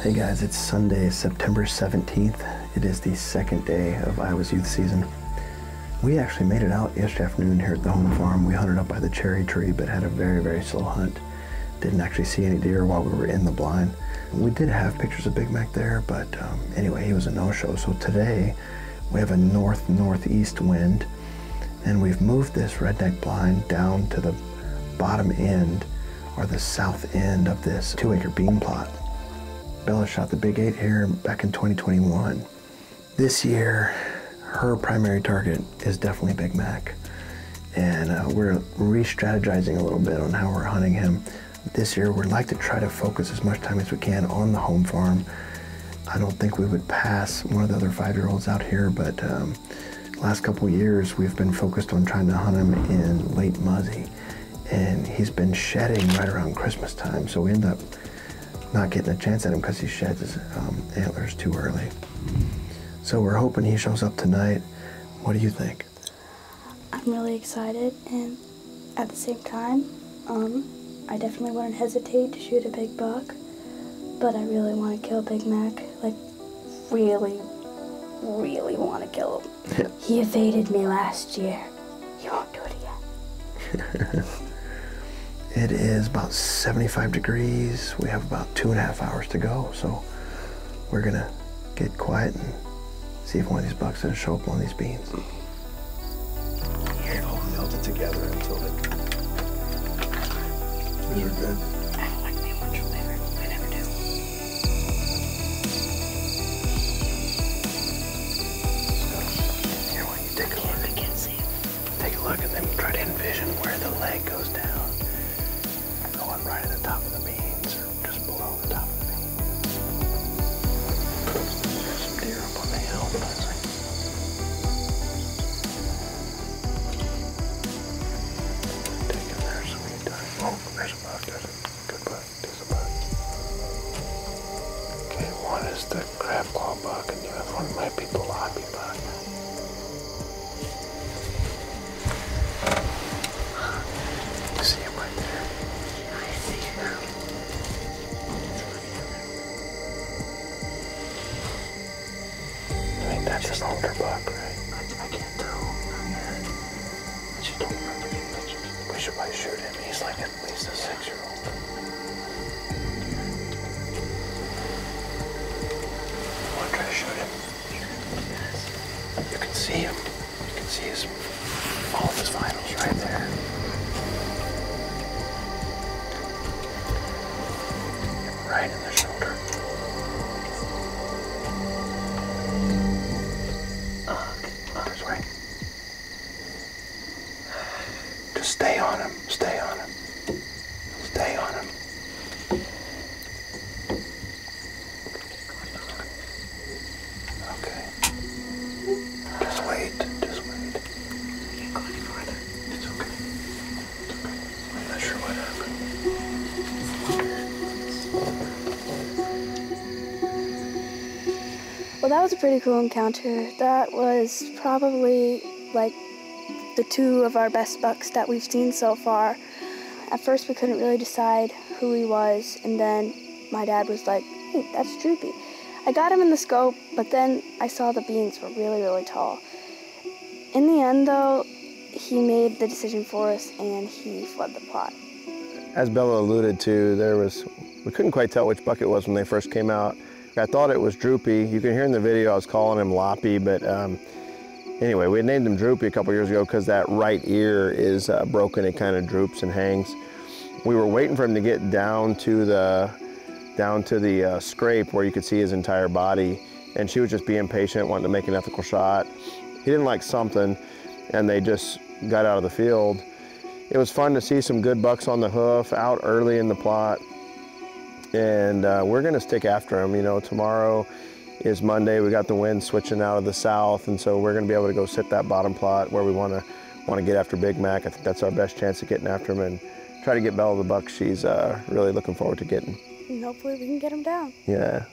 Hey guys, it's Sunday, September 17th. It is the second day of Iowa's youth season. We actually made it out yesterday afternoon here at the home farm. We hunted up by the cherry tree, but had a very, very slow hunt. Didn't actually see any deer while we were in the blind. We did have pictures of Big Mac there, but anyway, he was a no-show. So today, we have a north-northeast wind, and we've moved this redneck blind down to the bottom end, or the south end of this 2-acre bean plot. Bella shot the Big 8 here back in 2021. This year, her primary target is definitely Big Mac. And we're re-strategizing a little bit on how we're hunting him. This year, we'd like to try to focus as much time as we can on the home farm. I don't think we would pass one of the other 5-year-olds out here, but last couple years, we've been focused on trying to hunt him in late muzzy. And he's been shedding right around Christmas time, so we end up not getting a chance at him because he sheds his antlers too early. So we're hoping he shows up tonight. What do you think? I'm really excited, and at the same time, I definitely wouldn't hesitate to shoot a big buck, but I really want to kill Big Mac. Like, really, really want to kill him. He evaded me last year. He won't do it again. It is about 75 degrees. We have about 2.5 hours to go, so we're gonna get quiet and see if one of these bucks doesn't show up on these beans. Here, I'll melt it together until these are good. I don't like the much flavor. I never do. Here, why don't you take a look? I can't see it. Take a look and then try to envision where the leg goes down. Going right at the top of the beans, or just below the top of the beans. There's some deer up on the hill. Take him there so we can die. Oh, there's a buck. There's a good buck. There's a buck. Okay, one is the crab claw buck, and the other one might be the loppy buck. You see him right there? I think that's an older buck, right? I can't tell. I just don't remember the pictures. We should probably shoot him. He's like at least a 6-year-old. You want to try to shoot him? You can see him. You can see all of his vitals right there. Right in the shoulder. This way. Just stay on him. Stay on him. Stay on him. Okay. Just wait. Just wait. I can't go any farther. It's okay. It's okay. I'm not sure what happened. Well, that was a pretty cool encounter. That was probably like the 2 of our best bucks that we've seen so far. At first we couldn't really decide who he was, and then my dad was like, hey, that's Droopy. I got him in the scope, but then I saw the beans were really, really tall. In the end though, he made the decision for us and he fled the plot. As Bella alluded to, we couldn't quite tell which buck it was when they first came out. I thought it was Droopy. You can hear in the video I was calling him Loppy, but anyway, we had named him Droopy a couple years ago because that right ear is broken. It kind of droops and hangs. We were waiting for him to get down to the scrape where you could see his entire body, and she was just being patient, wanting to make an ethical shot. He didn't like something, and they just got out of the field. It was fun to see some good bucks on the hoof out early in the plot. and we're gonna stick after him. You know, tomorrow is Monday. We got the wind switching out of the south, and so we're gonna be able to go sit that bottom plot where we wanna get after Big Mac. I think that's our best chance of getting after him and try to get Bella the buck she's really looking forward to getting. And hopefully we can get him down. Yeah.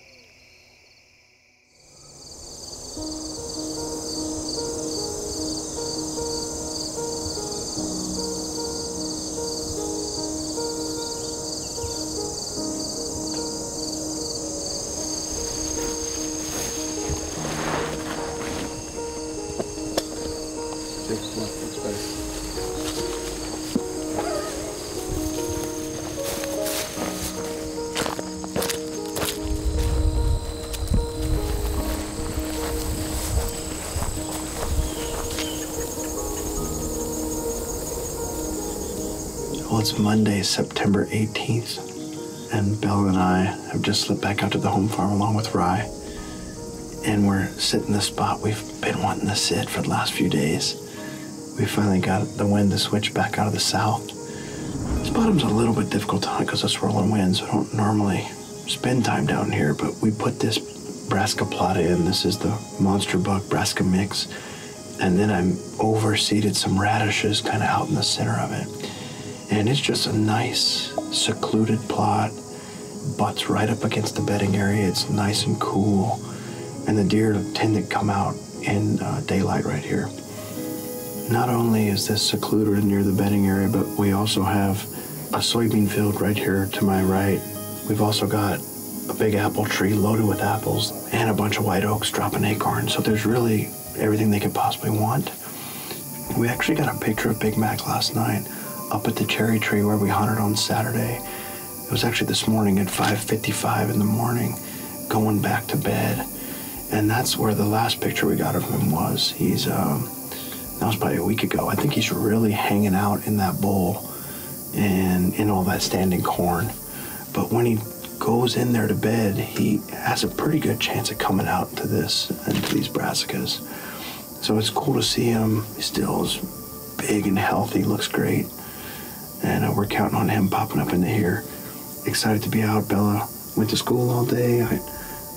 Well, it's Monday, September 18th, and Bella and I have just slipped back out to the home farm along with Rye, and we're sitting in the spot we've been wanting to sit for the last few days. We finally got the wind to switch back out of the south. This bottom's a little bit difficult to hunt because of swirling winds. We don't normally spend time down here, but we put this brassica plata in. This is the monster buck brassica mix, and then I overseeded some radishes kind of out in the center of it. And it's just a nice, secluded plot, butts right up against the bedding area. It's nice and cool, and the deer tend to come out in daylight right here. Not only is this secluded near the bedding area, but we also have a soybean field right here to my right. We've also got a big apple tree loaded with apples and a bunch of white oaks dropping acorns. So there's really everything they could possibly want. We actually got a picture of Big Mac last night up at the cherry tree where we hunted on Saturday. It was actually this morning at 5:55 in the morning, going back to bed. And that's where the last picture we got of him was. He's, that was probably a week ago. I think he's really hanging out in that bowl and in all that standing corn. But when he goes in there to bed, he has a pretty good chance of coming out into this, into these brassicas. So it's cool to see him. He still is big and healthy, looks great. And we're counting on him popping up into here. Excited to be out. Bella went to school all day.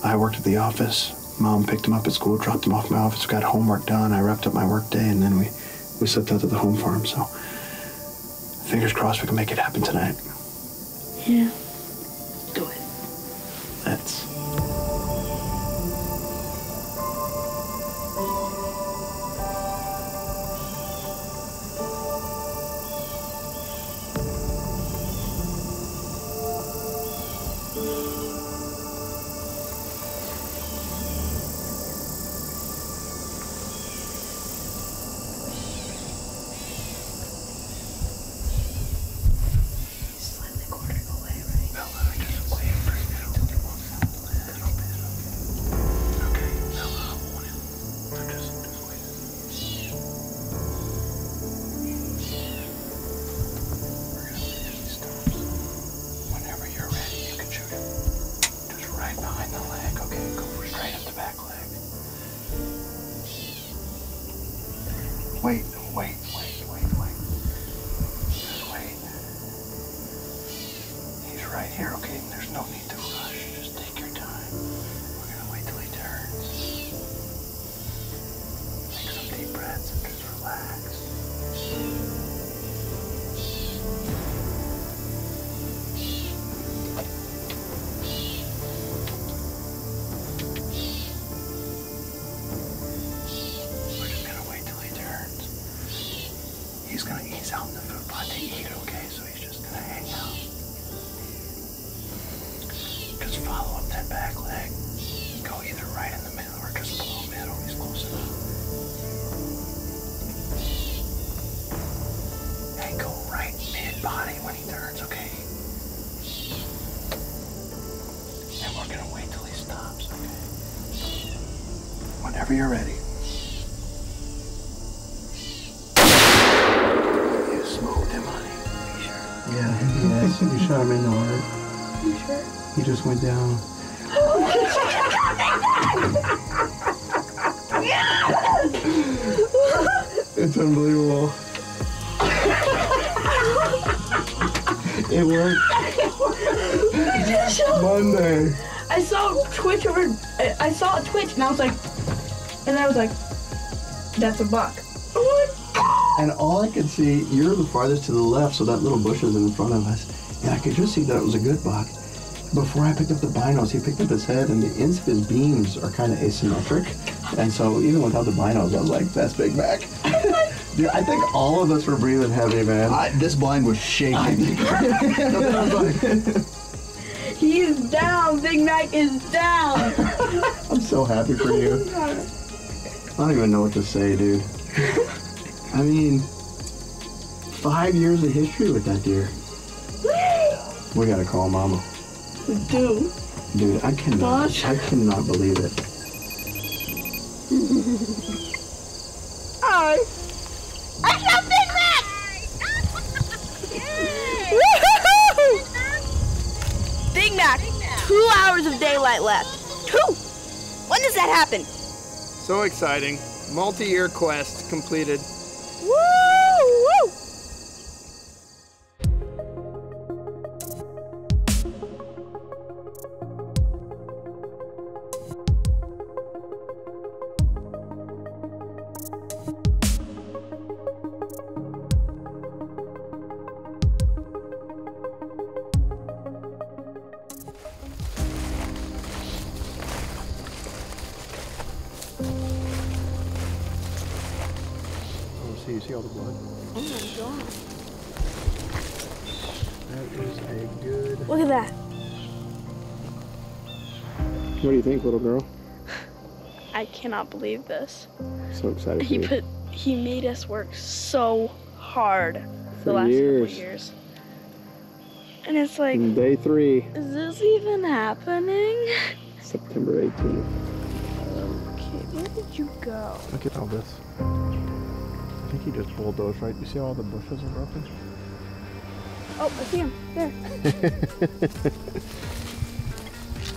I worked at the office. Mom picked him up at school, dropped him off at my office, got homework done. I wrapped up my work day, and then we slipped out to the home farm. So fingers crossed we can make it happen tonight. Yeah. Do it. Let's. Wait. Just wait. He's right here, okay? There's no need to rush. Just take your time. We're gonna wait till he turns. Take some deep breaths and just relax. He's gonna ease out in the food plot to eat, okay? So he's just gonna hang out. Just follow up that back leg. Go either right in the middle or just below middle. He's close enough. Hey, go right mid-body when he turns, okay? And we're gonna wait till he stops, okay? Whenever you're ready. Yeah, yes, you shot him in the heart. You sure? He just went down. It's unbelievable. It worked. Monday. I saw a twitch and I was like, that's a buck. And all I could see, you're the farthest to the left, so that little bush is in front of us. And I could just see that it was a good buck. Before I picked up the binos, he picked up his head, and the ends of his beams are kind of asymmetric. And so even without the binos, I was like, that's Big Mac. Dude, I think all of us were breathing heavy, man. This blind was shaking. He's down. Big Mac is down. I'm so happy for you. I don't even know what to say, dude. I mean, 5 years of history with that deer. We gotta call Mama. We do. Dude, I cannot believe it. I shot Big Mac! Woohoo! Big Mac, 2 hours of daylight left. 2! When does that happen? So exciting. Multi-year quest completed. Woo! Woo! You see all the blood? Oh my god. That is a good... Look at that. What do you think, little girl? I cannot believe this. So excited for you. He made us work so hard For the last years. couple years. And it's like, Day 3, is this even happening? September 18th. Okay, where did you go? Look at all this. I think he just bulldozed, right? You see all the bushes are broken? Oh, I see him. There.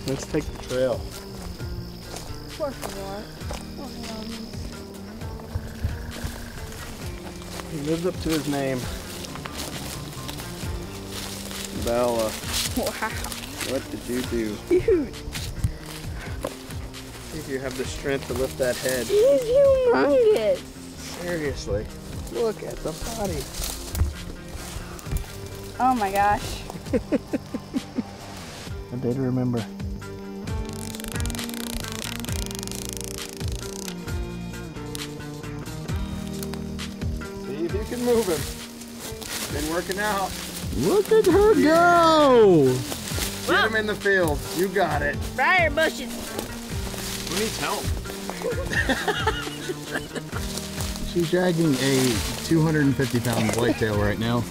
Let's take the trail. Por favor. He lives up to his name. Bella. Wow. What did you do? Dude. See if you have the strength to lift that head. He's humongous. Seriously. Look at the body. Oh my gosh. A day to remember. See if you can move him. Been working out. Look at her go! Get him in the field. You got it. Briar bushes. Who needs help? She's dragging a 250-pound whitetail right now.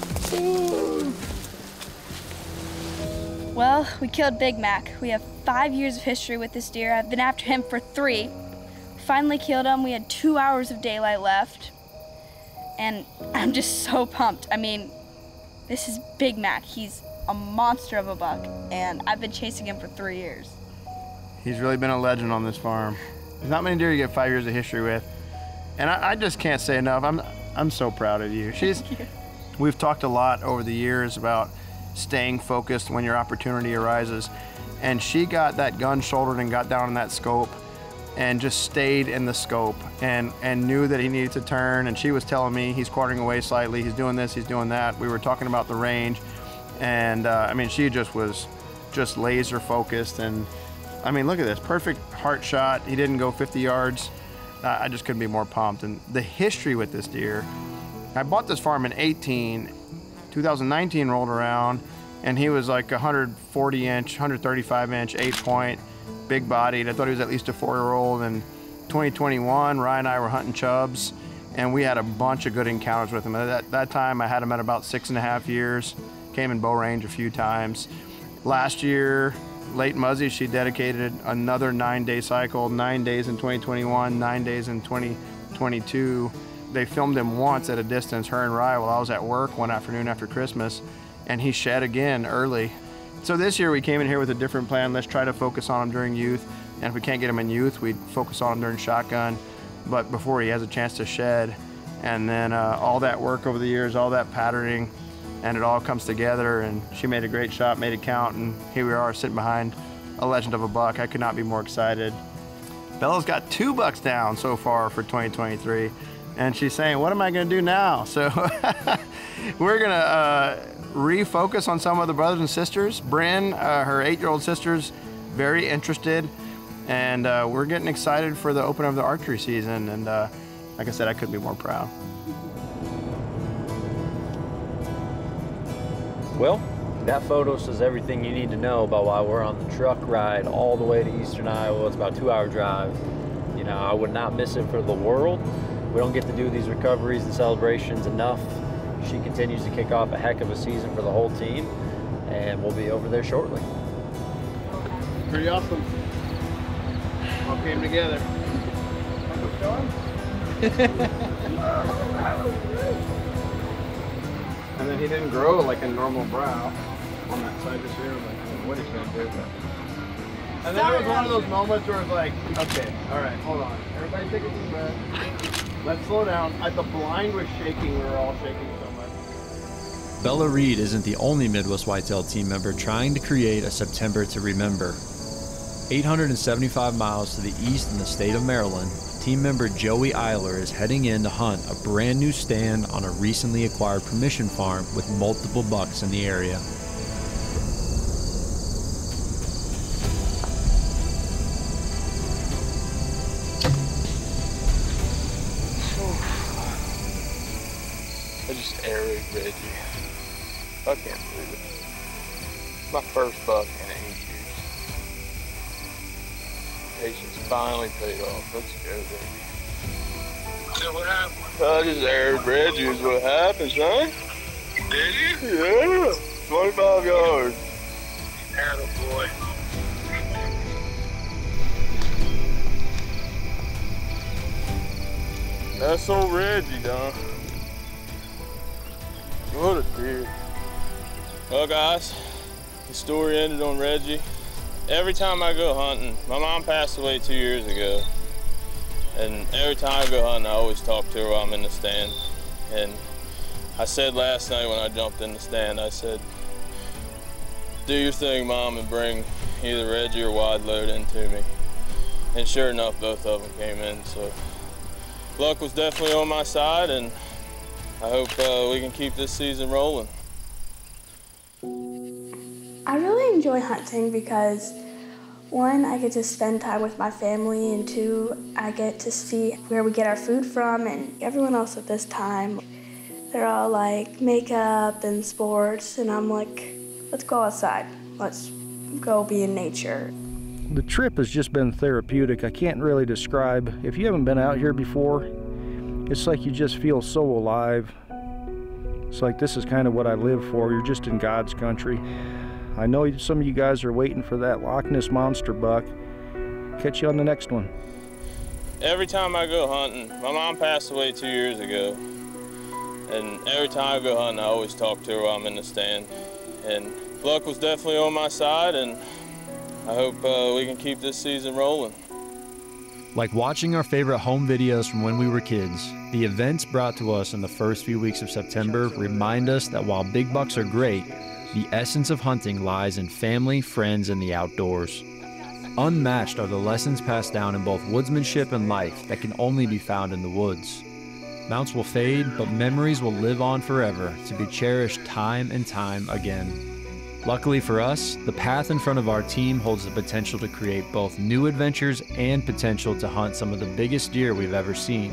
Well, we killed Big Mac. We have 5 years of history with this deer. I've been after him for 3. Finally killed him. We had 2 hours of daylight left. And I'm just so pumped. I mean, this is Big Mac. He's a monster of a buck. And I've been chasing him for 3 years. He's really been a legend on this farm. There's not many deer you get 5 years of history with. And I just can't say enough. I'm so proud of you. We've talked a lot over the years about staying focused when your opportunity arises. And she got that gun shouldered and got down in that scope and just stayed in the scope and knew that he needed to turn. And she was telling me he's quartering away slightly, he's doing this, he's doing that. We were talking about the range. And I mean, she just was just laser focused. And I mean, look at this, perfect heart shot. He didn't go 50 yards. I just couldn't be more pumped. And the history with this deer, I bought this farm in 18, 2019 rolled around, and he was like 140 inch, 135 inch, 8-point, big bodied. I thought he was at least a 4-year-old. And 2021, Ryan and I were hunting chubs, and we had a bunch of good encounters with him. At that time, I had him at about 6.5 years, came in bow range a few times. Last year, late Muzzy, she dedicated another 9-day cycle, 9 days in 2021, 9 days in 2022. They filmed him once at a distance, her and Rye, while I was at work one afternoon after Christmas, and he shed again early. So this year we came in here with a different plan. Let's try to focus on him during youth, and if we can't get him in youth, we'd focus on him during shotgun, but before he has a chance to shed. And then all that work over the years, all that patterning, and it all comes together, and she made a great shot, made it count, and here we are sitting behind a legend of a buck. I could not be more excited. Bella's got 2 bucks down so far for 2023, and she's saying, what am I gonna do now? So we're gonna refocus on some of the brothers and sisters. Bryn, her 8-year-old sister's very interested, and we're getting excited for the opening of the archery season, and like I said, I couldn't be more proud. Well, that photo says everything you need to know about why we're on the truck ride all the way to eastern Iowa. It's about a 2-hour drive. You know, I would not miss it for the world. We don't get to do these recoveries and celebrations enough. She continues to kick off a heck of a season for the whole team, and we'll be over there shortly. Pretty awesome. All came together. And then he didn't grow like a normal brow on that side this year. I was like, I don't know what he's gonna do. But... And then it was one of those moments where it's like, okay, all right, hold on. Everybody take a deep breath. Let's slow down. The blind was shaking. We were all shaking so much. Bella Reed isn't the only Midwest Whitetail team member trying to create a September to remember. 875 miles to the east in the state of Maryland, team member Joey Eiler is heading in to hunt a brand new stand on a recently acquired permission farm with multiple bucks in the area. I just aired Reggie. I can't believe it. It's my first buck in 8 years. Patience finally paid off. Let's go, baby. So what happened? I just aired Reggie is what happened, son. Did you? Yeah. 25 yards. Attaboy. That's old Reggie, Don. What a deer. Well, guys, the story ended on Reggie. Every time I go hunting, my mom passed away 2 years ago. And every time I go hunting, I always talk to her while I'm in the stand. And I said last night when I jumped in the stand, I said, do your thing, Mom, and bring either Reggie or Wide Load into me. And sure enough, both of them came in. So luck was definitely on my side, and I hope we can keep this season rolling. I really enjoy hunting because, 1, I get to spend time with my family, and 2, I get to see where we get our food from, and everyone else at this time, they're all like makeup and sports, and I'm like, let's go outside. Let's go be in nature. The trip has just been therapeutic. I can't really describe. If you haven't been out here before, it's like you just feel so alive. It's like this is kind of what I live for. You're just in God's country. I know some of you guys are waiting for that Loch Ness monster buck. Catch you on the next one. Every time I go hunting, my mom passed away 2 years ago. And every time I go hunting, I always talk to her while I'm in the stand. And luck was definitely on my side, and I hope we can keep this season rolling. Like watching our favorite home videos from when we were kids, the events brought to us in the first few weeks of September remind us that while big bucks are great, the essence of hunting lies in family, friends, and the outdoors. Unmatched are the lessons passed down in both woodsmanship and life that can only be found in the woods. Mounts will fade, but memories will live on forever to be cherished time and time again. Luckily for us, the path in front of our team holds the potential to create both new adventures and potential to hunt some of the biggest deer we've ever seen.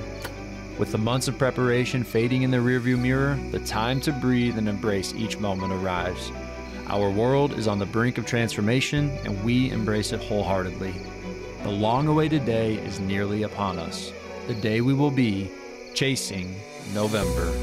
With the months of preparation fading in the rearview mirror, the time to breathe and embrace each moment arrives. Our world is on the brink of transformation, and we embrace it wholeheartedly. The long-awaited day is nearly upon us, the day we will be chasing November.